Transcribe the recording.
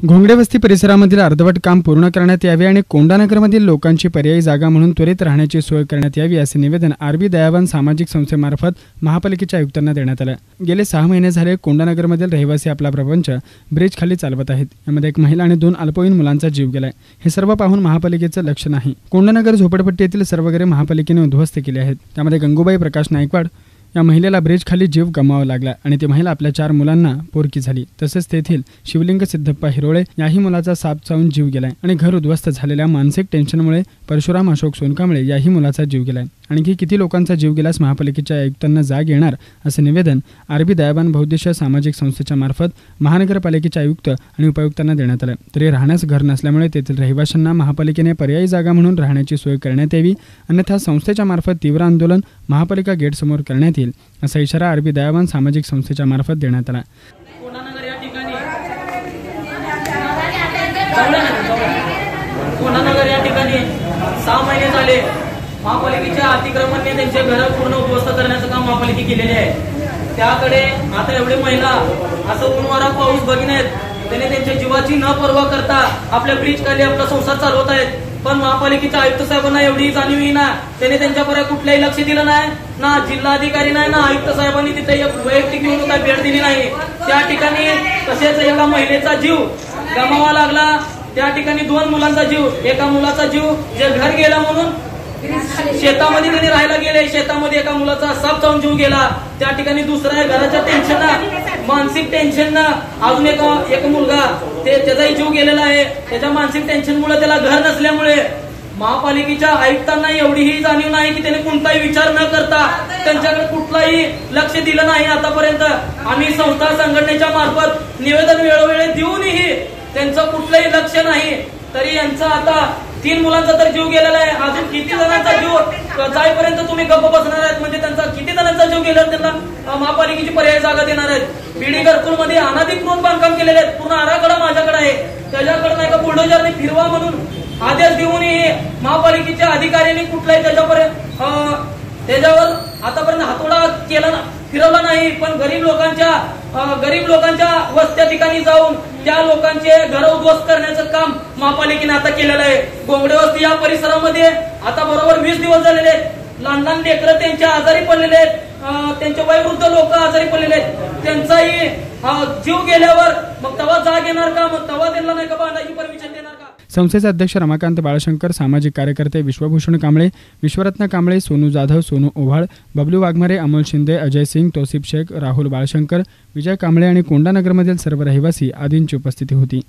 घोंगडे वस्ती परिसरामधील अर्धवट काम पूर्ण करण्यात यावे आणि कोंडानगरमधील लोकांची पर्यायी जागा म्हणून त्वरित राहण्याची सोय करण्यात यावी असे निवेदन आरबी दयावान सामाजिक संस्थेमार्फत महापालिकेच्या आयुक्तांना देण्यात आले। गेले 6 महिने झाले कोंडानगरमधील रहिवासी आपला प्रपंच ब्रिज खाली चालवत आहेत। यामध्ये एक महिला आणि 2 अल्पवयीन मुलांचा जीव गेलाय। हे सर्व पाहून महापालिकेचं लक्ष नाही। कोंडानगर झोपडपट्टीतील सर्व घरे महापालिकेने उद्ध्वस्त केली आहेत। त्यामध्ये गंगूबाई प्रकाश नायकवाड या महिलेला ब्रिज खाली जीव गमावा लागला आणि ती महिला आपल्या 4 मुलांना पोरकी झाली। तसेच तेथील शिवलिंग सिद्धप्पा हिरोळे याही मुलाचा साप चावून जीव गेलाय आणि घर उद्ध्वस्त झालेल्या मानसिक टेन्शनमुळे परशुराम अशोक सोनकांबळे याही मुलाचा जीव गेलाय। आणखी किती लोकांचा जीव गेल्यास महापालिकेच्या आयुक्तांना जाग येणार असे निवेदन आरबी दयावान बहुउद्देशीय सामाजिक संस्थेच्या मार्फत महानगरपालिकेचे आयुक्त आणि उपायुक्तांना देण्यात आले। तरी राहण्यास घर नसल्यामुळे तेथील रहिवाशांना महापालिकेने पर्यायी जागा म्हणून राहण्याची सोय करण्यात यावी, अन्यथा संस्थेच्या मार्फत तीव्र आंदोलन महापालिका गेट समोर करण्यात येईल असा इशारा आरबी दयावान सामाजिक संस्थेच्या मार्फत देण्यात आला। कोंडानगर या ठिकाणी 6 महिने झाले महापालिकेच्या अतिक्रमणाने त्यांचे घर पूर्ण उद्ध्वस्त करण्याचं काम महापालिके केलेले आहे। त्याकडे आता एवढे महिला असं उन्हाळा पाऊस बघितलेत, त्याने त्यांच्या जीवाची न पर्वा करता आपल्या ब्रिज खाली आपला संसार चालवत आहेत। पण महापालिकेच्या आयुक्त साहेबांना एवढी जाणीव येईना, त्याने त्यांच्यापर्यंत कुठल्याही लक्ष दिलं नाही, ना जिल्हाधिकारी नाही ना आयुक्त साहेबांनी तिथे वैयक्तिक येऊन काय भेट दिली नाही। त्या ठिकाणी तसेच एका महिलेचा जीव गमावा लागला। त्या ठिकाणी 2 मुलांचा जीव, एका मुलाचा जीव जे घर गेला म्हणून शेतामध्ये त्यांनी राहायला गेले, शेतामध्ये एका मुलाचा साप चावून जीव गेला। त्या ठिकाणी दुसरा घराच्या टेन्शन मानसिक टेन्शन अजून एक मुलगा त्याचाही जीव गेलेला आहे। त्याच्या मानसिक टेन्शनमुळे त्याला घर नसल्यामुळे महापालिकेच्या आयुक्तांना एवढीही जाणीव नाही की त्याने कोणताही विचार न करता त्यांच्याकडे कुठलाही लक्ष दिलं नाही। आतापर्यंत आम्ही संस्था संघटनेच्या मार्फत निवेदन वेळोवेळी देऊनही त्यांचं कुठलंही लक्ष नाही। तरी यांचा आता 3 मुलांचा तर जीव गेलेला आहे, अजून किती जणांचा जीव जाईपर्यंत तुम्ही गप्प बसणार आहेत? म्हणजे त्यांचा किती जणांचा जीव गेल्यावर त्यांना महापालिकेची पर्यायी जागा देणार आहेत? बीडी घरकुल मध्ये अनधिकृत बांधकाम केलेले आहेत, पूर्ण आराखडा माझ्याकडे आहे, त्याच्याकडे नाही का बुलडोजरने फिरवा म्हणून आदेश देऊनही महापालिकेच्या अधिकाऱ्यांनी कुठलाही त्याच्यावर आतापर्यंत हातोडा केला फिरवला नाही। पण गरीब लोकांच्या वस्त्या ठिकाणी जाऊन त्या लोकांचे घर उद्ध्वस्त करण्याचं काम महापालिकेने आता केलेलं आहे। घोंगडे वस्ती या परिसरामध्ये आता बरोबर 20 दिवस झालेले आहेत। लहान लहान लेकरं त्यांच्या आजारी पडलेले आहेत, त्यांचे वयोवृद्ध लोक आजारी पडलेले आहेत। त्यांचाही जीव गेल्यावर मग तेव्हा जाग येणार का? मग तेव्हा त्यांना नाही का बांधायची परमिशन देणार का? संस्थेचे अध्यक्ष रमाकांत बाळशंकर, सामाजिक कार्यकर्ते विश्वभूषण कांबळे, विश्वरत्न कांबळे, सोनू जाधव, सोनू ओव्हाळ, बबलू वाघमारे, अमोल शिंदे, अजय सिंग, तौसिफ शेख, राहुल बाळशंकर, विजय कांबळे आणि कोंडानगरमधील सर्व रहिवासी आदींची उपस्थिती होती।